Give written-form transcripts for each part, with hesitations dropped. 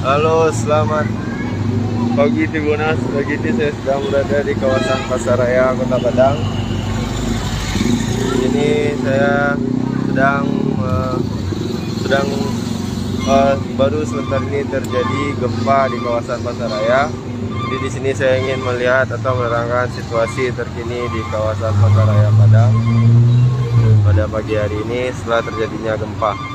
Halo, selamat pagi Tribuners. Pagi ini saya sedang berada di kawasan Pasaraya, Kota Padang. Ini saya sedang baru sebentar ini terjadi gempa di kawasan Pasaraya. Jadi di sini saya ingin melihat atau menerangkan situasi terkini di kawasan Pasaraya Padang pada pagi hari ini setelah terjadinya gempa.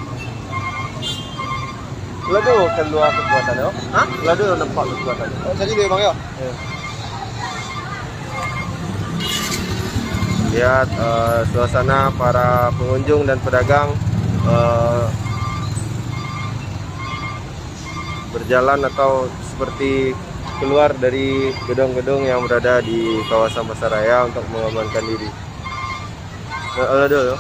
Lado keluar kekuatan ya? Hah? Lado nampak kekuatan. Oh, tadi dia bang ya? Ya. Lihat suasana para pengunjung dan pedagang berjalan atau seperti keluar dari gedung-gedung yang berada di kawasan Pasaraya untuk mengamankan diri. Lado.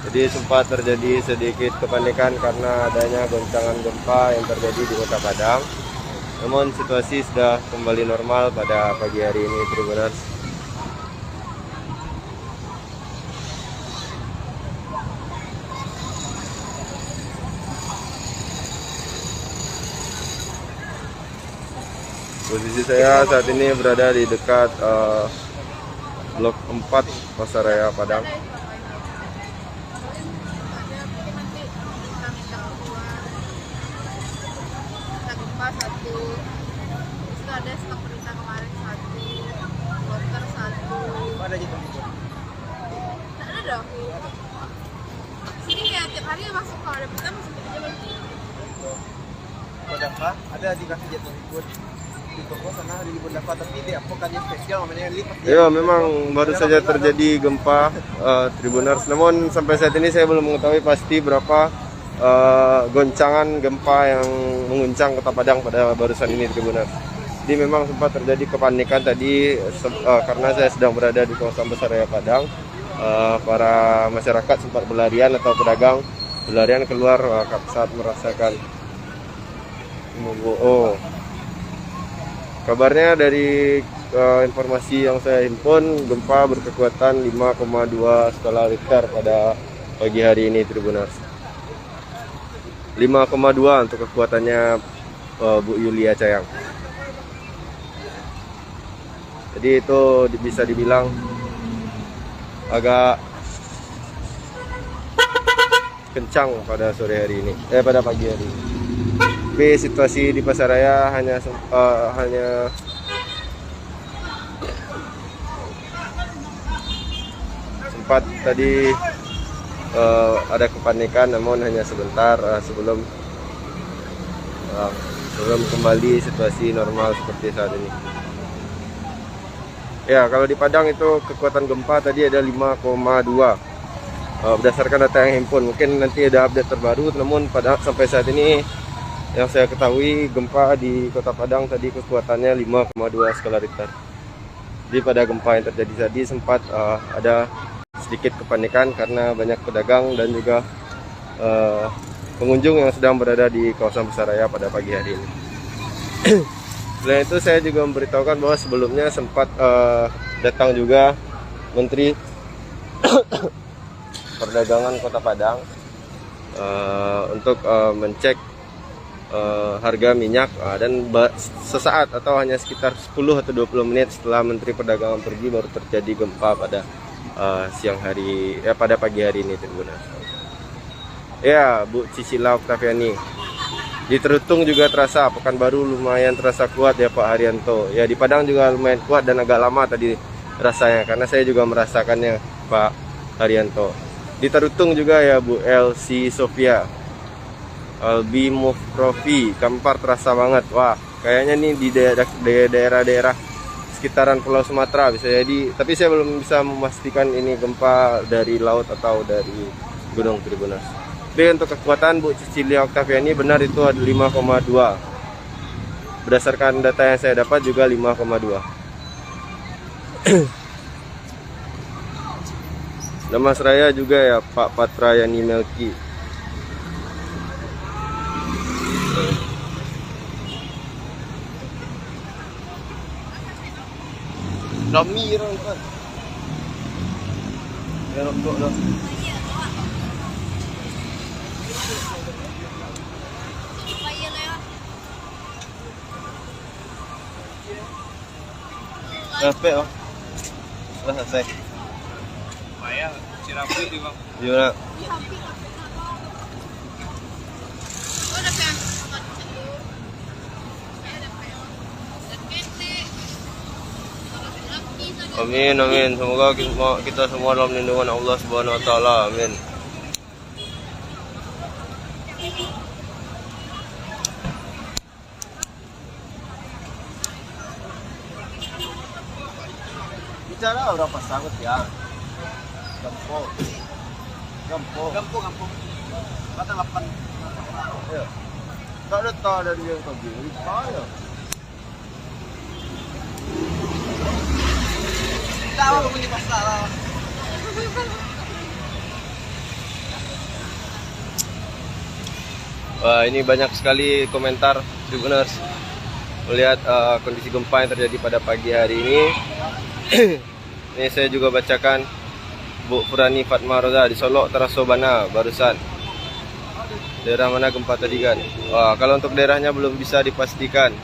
Jadi sempat terjadi sedikit kepanikan karena adanya goncangan gempa yang terjadi di Kota Padang. Namun situasi sudah kembali normal pada pagi hari ini, Tribuners. Posisi saya saat ini berada di dekat Blok 4 Pasaraya Padang. Satu, terus itu ada stok berita kemarin satu, worker satu. Ada gitu. Nah, ada dong. Sini kayak tiap hari masuk, kalau ada berita masuk aja bang. Dapat ada dikasih jatuh ribut di toko sana ada ribut dapat tapi dia bukannya spesial namanya lipat. Ya, memang baru saja terjadi gempa, Tribuners. Namun sampai saat ini saya belum mengetahui pasti berapa goncangan gempa yang mengguncang Kota Padang pada barusan ini, Tribuners. Jadi memang sempat terjadi kepanikan tadi karena saya sedang berada di kawasan Pasaraya Padang. Para masyarakat sempat berlarian atau pedagang berlarian keluar saat merasakan. Kabarnya dari informasi yang saya himpun, gempa berkekuatan 5,2 skala Richter pada pagi hari ini, Tribuners. 5,2 untuk kekuatannya Bu Yulia Cayang. Jadi itu bisa dibilang agak kencang pada sore hari ini, pada pagi hari ini. Tapi situasi di Pasaraya hanya sempat tadi ada kepanikan, namun hanya sebentar sebelum kembali situasi normal seperti saat ini. Ya, kalau di Padang itu kekuatan gempa tadi ada 5,2 berdasarkan data yang himpun. Mungkin nanti ada update terbaru, namun sampai saat ini yang saya ketahui gempa di Kota Padang tadi kekuatannya 5,2 skala Richter. Jadi pada gempa yang terjadi tadi sempat ada sedikit kepanikan karena banyak pedagang dan juga pengunjung yang sedang berada di kawasan Pasaraya pada pagi hari ini. Selain itu saya juga memberitahukan bahwa sebelumnya sempat datang juga Menteri Perdagangan Kota Padang untuk mengecek harga minyak dan sesaat atau hanya sekitar 10 atau 20 menit setelah Menteri Perdagangan pergi baru terjadi gempa pada pada pagi hari ini, Tribuners. Ya, Bu Cicila Oktaviani. Di Terutung juga terasa, Pekanbaru lumayan terasa kuat ya Pak Haryanto. Ya, di Padang juga lumayan kuat dan agak lama tadi rasanya karena saya juga merasakannya Pak Haryanto. Di Terutung juga ya Bu LC Sofia. Albi Mufrofi, Kampar terasa banget. Wah, kayaknya nih di daerah-daerah sekitaran Pulau Sumatera bisa jadi, tapi saya belum bisa memastikan ini gempa dari laut atau dari gunung, Tribuners. Tapi untuk kekuatan Bu Cicilia Oktaviani benar itu ada 5,2. Berdasarkan data yang saya dapat juga 5,2. Nama seraya juga ya Pak Patrayani Melki. Rami orang kan. Ya rokok dah. Capek bang. Sudah selesai. Lumayan, sirapi di bang. Gimana? Gue udah pengen makan dulu. Kayak ada peon dan ketek. Laki tadi. Amin amin. Semoga kita semua dalam lindungan Allah Subhanahu Wa Taala. Amin. Bicara berapa sangat ya? Gempo. Gampung. Kata 8. Ya. Tak ada tak dari yang tadi. Saya. Tahu aku punya masalah. Wah, ini banyak sekali komentar Tribuners melihat kondisi gempa yang terjadi pada pagi hari ini. Ini saya juga bacakan Bu Furani Fatma Roza di Solok Terasobana barusan. Daerah mana gempa tadi kan? Wah, kalau untuk daerahnya belum bisa dipastikan.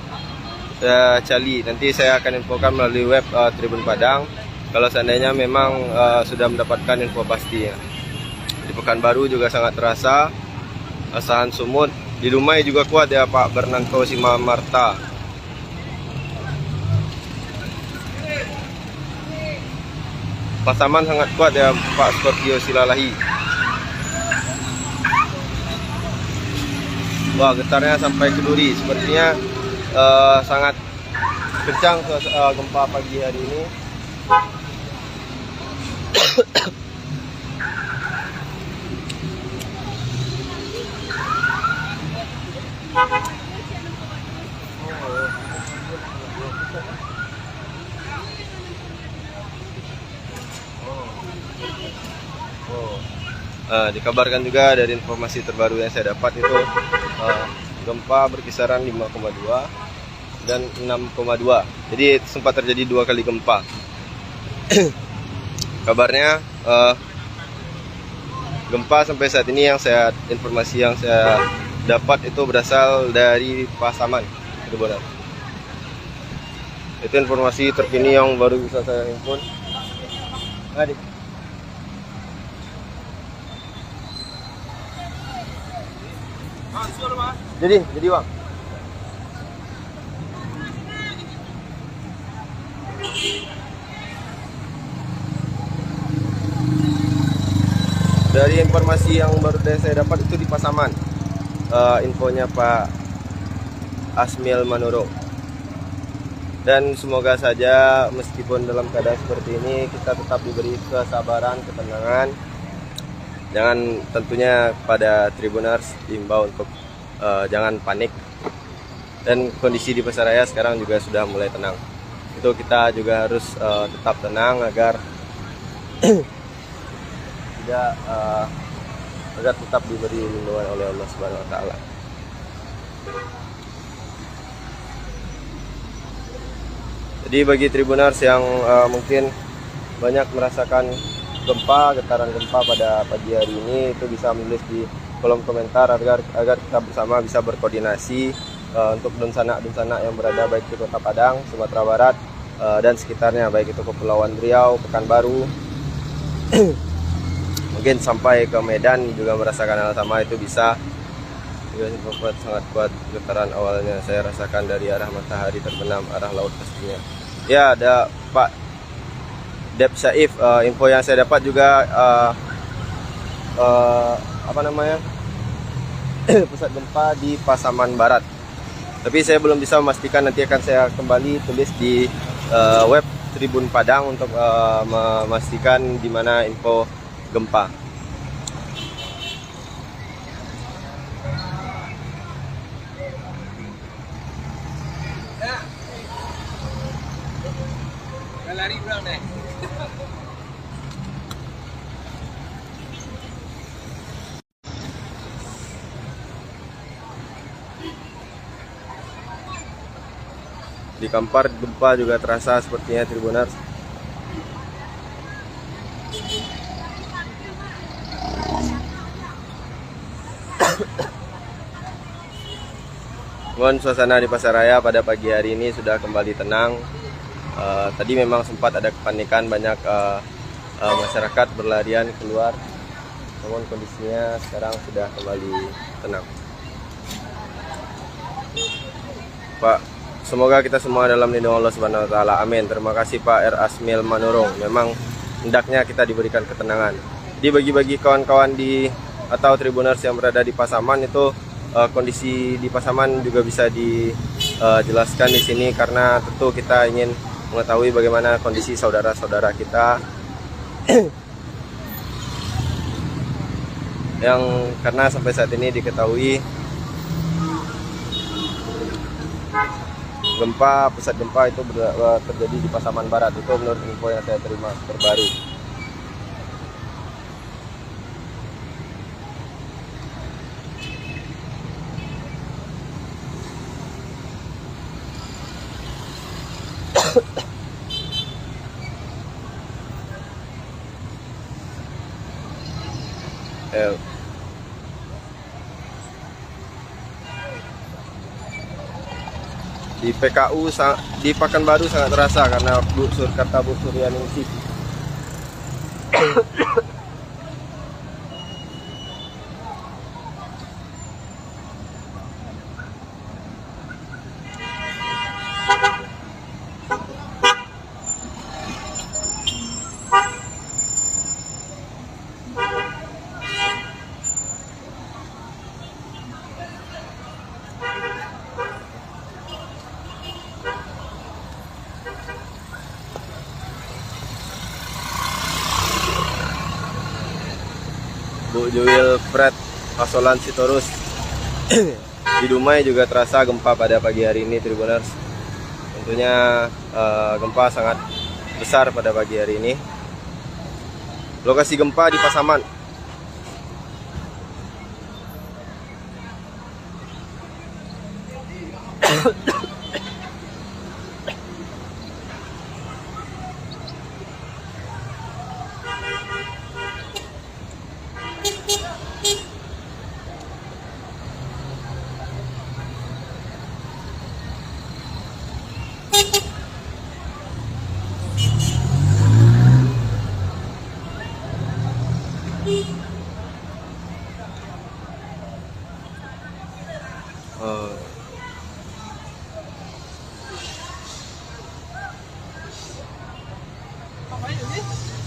Saya cari, nanti saya akan infokan melalui web Tribun Padang. Kalau seandainya memang sudah mendapatkan info pastinya. Di Pekanbaru juga sangat terasa. Asahan Sumut. Di Dumai juga kuat ya Pak Bernanto Simamarta. Pasaman sangat kuat ya Pak Scorpio Silalahi. Wah, getarnya sampai ke Duri. Sepertinya sangat kencang gempa pagi hari ini. Dikabarkan juga dari informasi terbaru yang saya dapat itu gempa berkisaran 5,2 dan 6,2. Jadi sempat terjadi 2 kali gempa. Kabarnya gempa sampai saat ini informasi yang saya dapat itu berasal dari Pasaman, Cirebon. Itu informasi terkini yang baru bisa saya himpun. Adik. Jadi bang. Dari informasi yang baru saya dapat itu di Pasaman, infonya Pak Asmil Manuro. Dan semoga saja meskipun dalam keadaan seperti ini kita tetap diberi kesabaran, ketenangan. Jangan, tentunya pada Tribuners diimbau untuk jangan panik. Dan kondisi di Pasaraya sekarang juga sudah mulai tenang. Itu kita juga harus tetap tenang agar tidak agar tetap diberi lindungan oleh Allah Subhanahu Wa Taala. Jadi bagi Tribuners yang mungkin banyak merasakan gempa, getaran gempa pada pagi hari ini, itu bisa menulis di kolom komentar agar kita bersama bisa berkoordinasi untuk dunsana yang berada baik di Kota Padang, Sumatera Barat dan sekitarnya, baik itu Kepulauan Riau, Pekanbaru, mungkin sampai ke Medan juga merasakan hal sama. Itu bisa sangat kuat getaran awalnya saya rasakan dari arah matahari terbenam arah laut pastinya. Ya, ada Pak Dep Saif, info yang saya dapat juga pusat gempa di Pasaman Barat. Tapi saya belum bisa memastikan, nanti akan saya kembali tulis di web Tribun Padang untuk memastikan di mana info gempa. Lari pulang deh. Di Kampar gempa juga terasa sepertinya Tribuners. Mohon suasana di Pasaraya pada pagi hari ini sudah kembali tenang. Tadi memang sempat ada kepanikan, banyak masyarakat berlarian keluar, namun kondisinya sekarang sudah kembali tenang. Pak, semoga kita semua dalam lindungan Allah Subhanahu wa taala. Amin. Terima kasih Pak R. Asmil Manurung. Memang hendaknya kita diberikan ketenangan. Bagi kawan-kawan atau tribuners yang berada di Pasaman itu, kondisi di Pasaman juga bisa dijelaskan di sini, karena tentu kita ingin mengetahui bagaimana kondisi saudara-saudara kita yang karena sampai saat ini diketahui pusat gempa itu terjadi di Pasaman Barat. Itu menurut info yang saya terima terbaru. Di PKU di Pekanbaru sangat terasa karena kata Bu Suryaningsih. Bu Juwil Fred Pasolan Sitorus. Di Dumai juga terasa gempa pada pagi hari ini, Tribuners. Tentunya gempa sangat besar pada pagi hari ini. Lokasi gempa di Pasaman.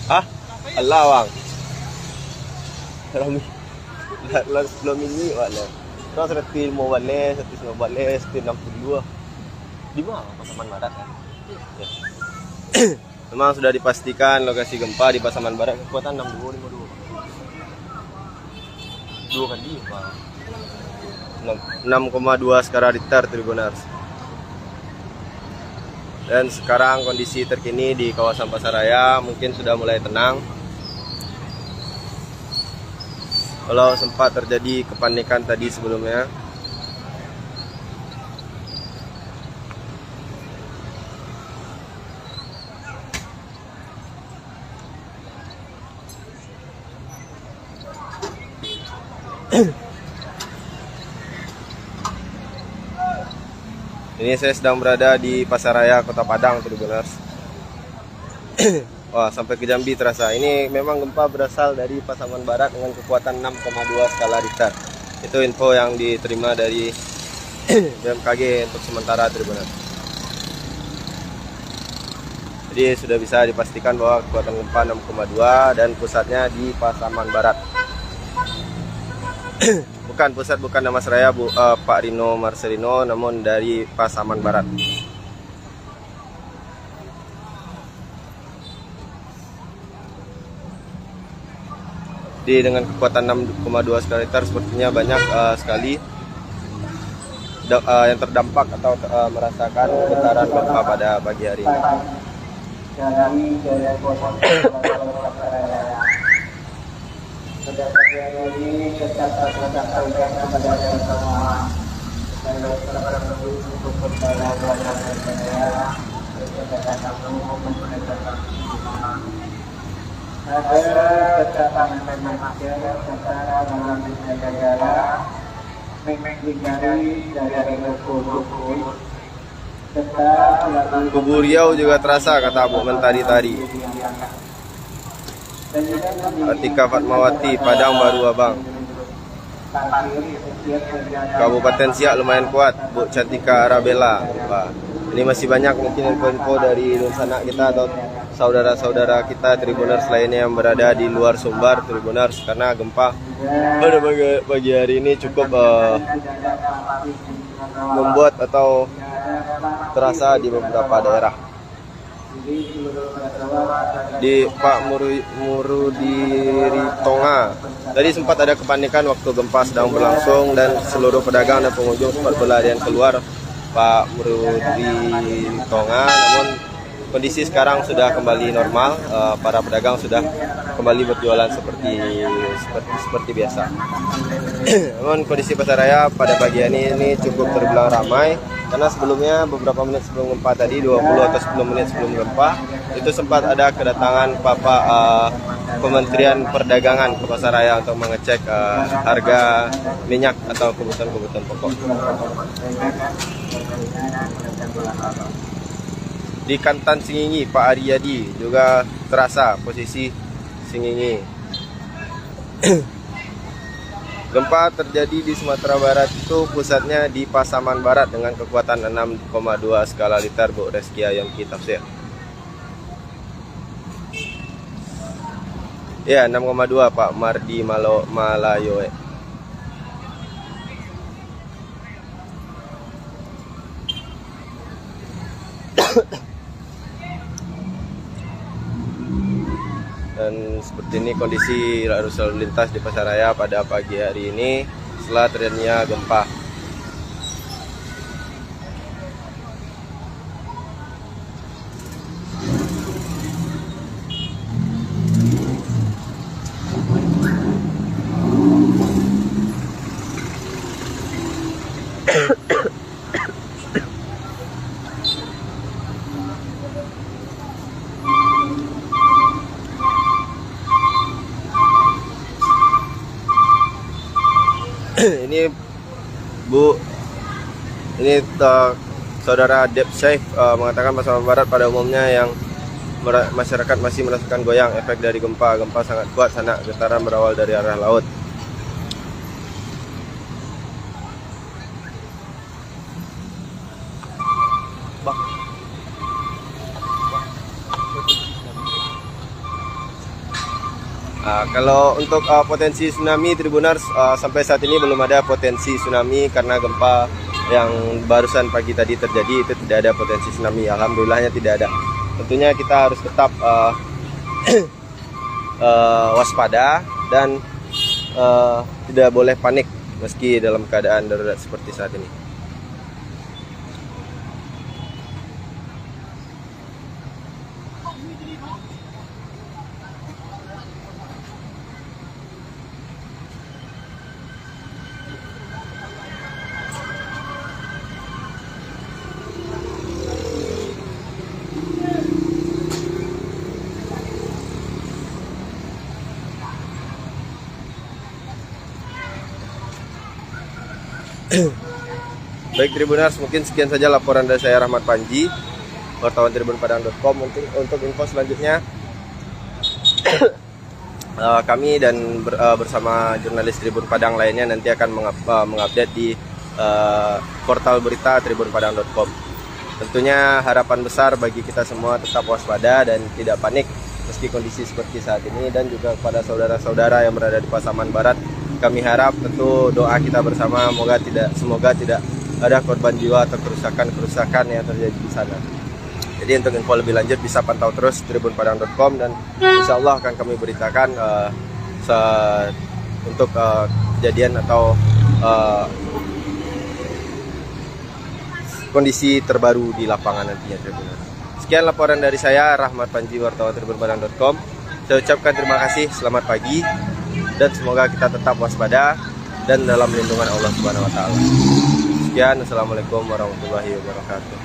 Hah? Allah bang. Belum ini wala. Terus retil mau balik, setis mau balik, setis 62. Di mana Pasaman Barat kan? Ya. Memang sudah dipastikan lokasi gempa di Pasaman Barat kekuatan 6252. Dua kali Pak. 6,2 skala Richter, Tribuners. Dan sekarang kondisi terkini di kawasan Pasaraya mungkin sudah mulai tenang. Kalau sempat terjadi kepanikan tadi sebelumnya. Ini saya sedang berada di Pasaraya Kota Padang, Tribuners. Wah, sampai ke Jambi terasa. Ini memang gempa berasal dari Pasaman Barat dengan kekuatan 6,2 skala Richter. Itu info yang diterima dari BMKG untuk sementara, Tribuners. Jadi sudah bisa dipastikan bahwa kekuatan gempa 6,2 dan pusatnya di Pasaman Barat. Bukan nama seraya Pak Rino Marcelino, namun dari Pasaman Barat. Jadi dengan kekuatan 6,2 skala Richter sepertinya banyak sekali yang terdampak atau merasakan getaran gempa pada pagi hari ini. Pada pagi hari ini tetap sampaikan kepada semua supaya untuk berjalan saya agar tetap memakai secara dalam menjaga jarak, menghindari dari risiko Kubu Riau juga terasa, kata Abu mentari-tari. Atika Fatmawati, Padang Baru Abang. Kabupaten Siak lumayan kuat, Bu Cantika Arabella. Wah, ini masih banyak mungkin info-info dari sanak kita atau saudara-saudara kita Tribuners lainnya yang berada di luar Sumbar Tribuners, karena gempa pada pagi hari ini cukup membuat atau terasa di beberapa daerah. Di Pak Murudiri Tonga, tadi sempat ada kepanikan waktu gempa sedang berlangsung dan seluruh pedagang dan pengunjung sempat berlarian keluar Pak Murudiri Tonga. Namun kondisi sekarang sudah kembali normal, para pedagang sudah kembali berjualan seperti biasa. Namun kondisi pasaraya pada pagi ini cukup terbilang ramai, karena sebelumnya beberapa menit sebelum gempa tadi, 20 atau 10 menit sebelum gempa, itu sempat ada kedatangan Kementerian Perdagangan ke pasaraya untuk mengecek harga minyak atau kebutuhan-kebutuhan pokok. Di Kantan Singingi, Pak Ariyadi juga terasa posisi Singingi. Gempa terjadi di Sumatera Barat itu pusatnya di Pasaman Barat dengan kekuatan 6,2 skala Richter, Bu Reskia Yongki Tafsir. Ya, 6,2 Pak Mardi Malayoe. Dan seperti ini kondisi arus lalu lintas di pasaraya pada pagi hari ini setelah terjadinya gempa. Ini Bu, ini saudara Dep Syekh mengatakan Pasaman Barat pada umumnya yang masyarakat masih merasakan goyang efek dari gempa. Gempa sangat kuat sana, getaran berawal dari arah laut. Kalau untuk potensi tsunami Tribuners, sampai saat ini belum ada potensi tsunami karena gempa yang barusan pagi tadi terjadi itu tidak ada potensi tsunami. Alhamdulillahnya tidak ada. Tentunya kita harus tetap waspada dan tidak boleh panik meski dalam keadaan darurat seperti saat ini. Baik Tribuners, mungkin sekian saja laporan dari saya Rahmat Panji, wartawan tribunpadang.com. Untuk info selanjutnya kami dan bersama jurnalis Tribun Padang lainnya nanti akan mengupdate di portal berita tribunpadang.com. Tentunya harapan besar bagi kita semua tetap waspada dan tidak panik meski kondisi seperti saat ini, dan juga kepada saudara-saudara yang berada di Pasaman Barat, kami harap tentu doa kita bersama semoga tidak ada korban jiwa atau kerusakan yang terjadi di sana. Jadi untuk info lebih lanjut bisa pantau terus tribunpadang.com, dan insya Allah akan kami beritakan untuk kejadian atau kondisi terbaru di lapangan nantinya Tribuners. Sekian laporan dari saya Rahmat Panji, wartawan tribunpadang.com. Saya ucapkan terima kasih, selamat pagi, dan semoga kita tetap waspada dan dalam lindungan Allah Subhanahu wa taala. Sekian, assalamualaikum warahmatullahi wabarakatuh.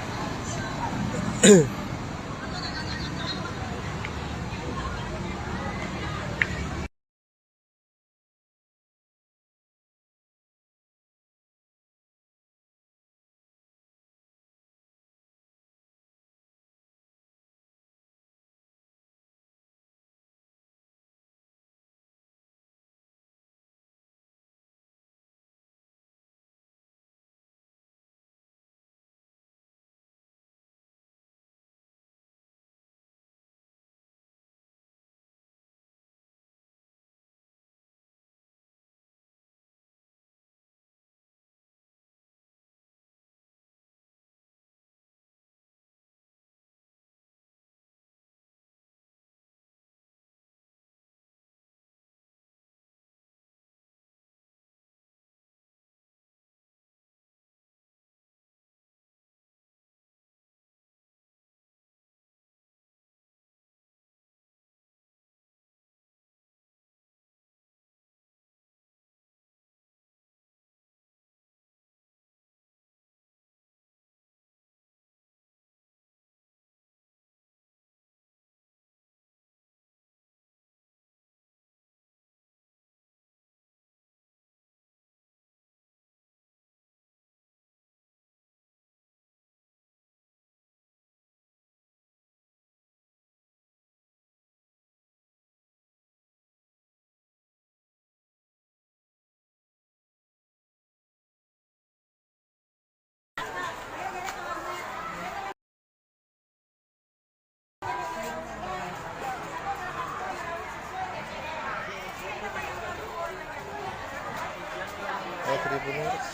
Tribuners,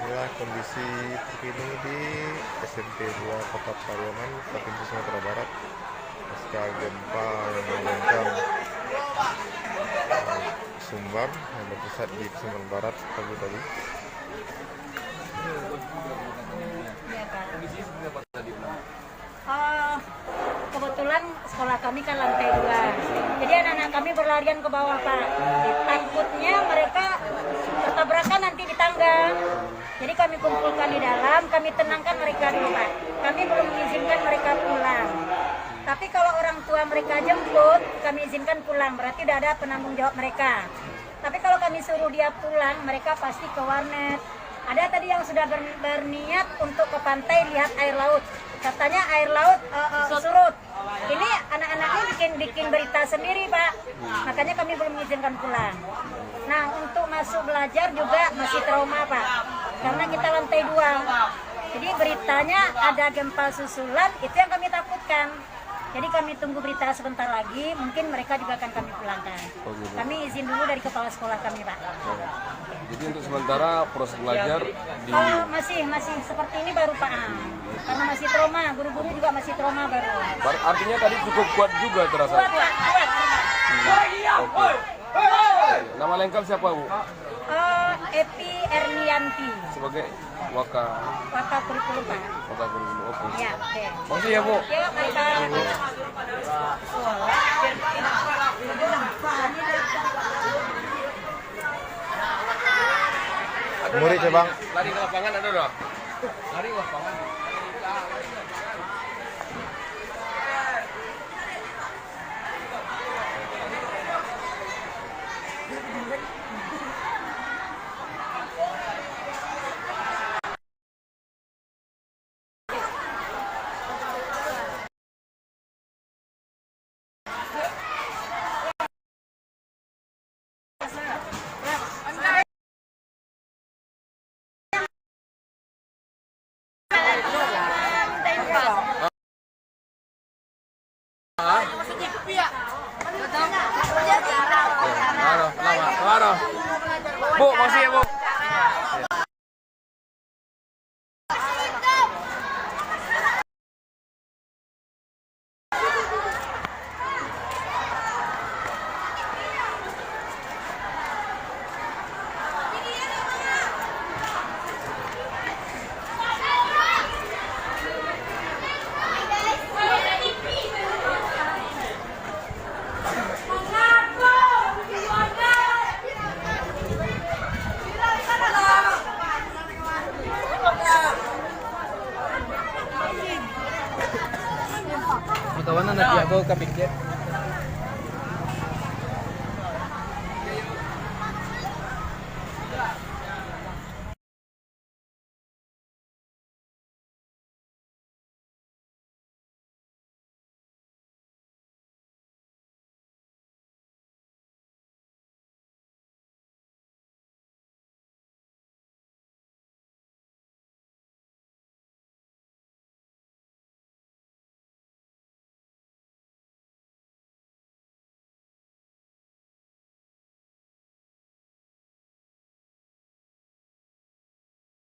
inilah kondisi terkini di SMP 2 Kota Pariaman, Provinsi Sumatera Barat pasca gempa yang mengguncang Sumbar yang berpusat di Sumatera Barat pagi tadi. Kebetulan sekolah kami kan lantai 2, jadi anak-anak kami berlarian ke bawah Pak. Takutnya mereka bertabrakan nanti di tangga, jadi kami kumpulkan di dalam, kami tenangkan mereka dulu Pak. Kami belum mengizinkan mereka pulang, tapi kalau orang tua mereka jemput, kami izinkan pulang, berarti udah ada penanggung jawab mereka. Tapi kalau kami suruh dia pulang, mereka pasti ke warnet. Ada tadi yang sudah berniat untuk ke pantai lihat air laut. Katanya air laut surut. Ini anak-anaknya bikin berita sendiri Pak. Makanya kami belum mengizinkan pulang. Nah untuk masuk belajar juga masih trauma Pak. Karena kita lantai 2. Jadi beritanya ada gempa susulan, itu yang kami takutkan. Jadi kami tunggu berita sebentar lagi, mungkin mereka juga akan kami pulangkan. Kami izin dulu dari kepala sekolah kami Pak. Jadi untuk sementara proses belajar di masih seperti ini baru Pak. Karena masih trauma, guru-guru juga masih trauma baru. artinya tadi cukup kuat juga terasa. Kuat Pak, kuat. Oke. Nama lengkap siapa Bu? Epi Ernianti, Sebagai Waka kurikulum Pak. Guru. Oke. Ya, oke. Makasih ya Bu. Ya, baik Pak. Murid ya Bang. Lari ke lapangan ada dah. Lari ke lapangan. Lama. Bu, makasih ya Bu. Kawan na nagyago kapikit.